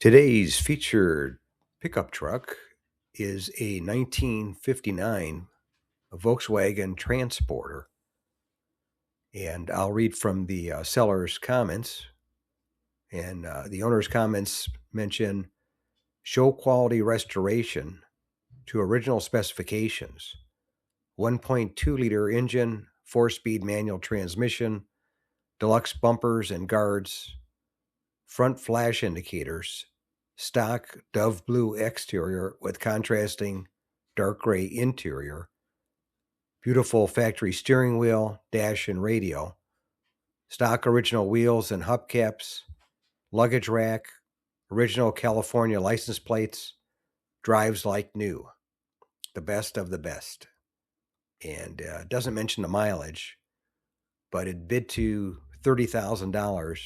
Today's featured pickup truck is a 1959 Volkswagen Transporter. And I'll read from the seller's comments. And the owner's comments mention show quality restoration to original specifications, 1.2 liter engine, 4-speed manual transmission, deluxe bumpers and guards, front flash indicators, stock dove blue exterior with contrasting dark gray interior, beautiful factory steering wheel, dash, and radio, stock original wheels and hubcaps, luggage rack, original California license plates, drives like new, the best of the best. And doesn't mention the mileage, but it bid to $30,000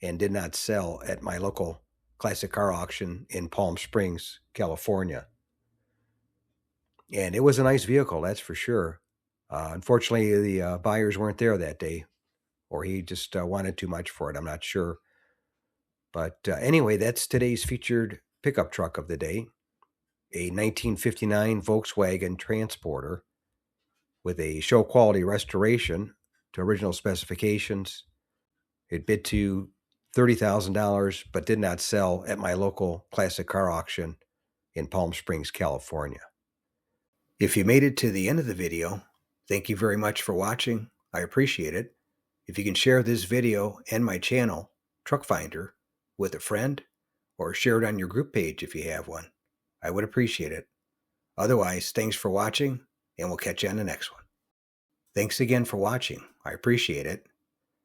and did not sell at my local classic car auction in Palm Springs, California. And it was a nice vehicle, that's for sure. Unfortunately, the buyers weren't there that day, or he just wanted too much for it. I'm not sure. But anyway, that's today's featured pickup truck of the day, a 1959 Volkswagen Transporter with a show quality restoration to original specifications. It bid to $30,000, but did not sell at my local classic car auction in Palm Springs, California. If you made it to the end of the video, thank you very much for watching. I appreciate it. If you can share this video and my channel, Truck Finder, with a friend, or share it on your group page if you have one, I would appreciate it. Otherwise, thanks for watching, and we'll catch you on the next one. Thanks again for watching. I appreciate it.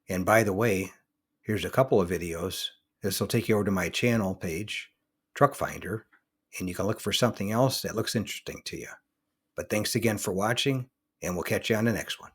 And by the way, here's a couple of videos. This will take you over to my channel page, Truck Finder, and you can look for something else that looks interesting to you. But thanks again for watching, and we'll catch you on the next one.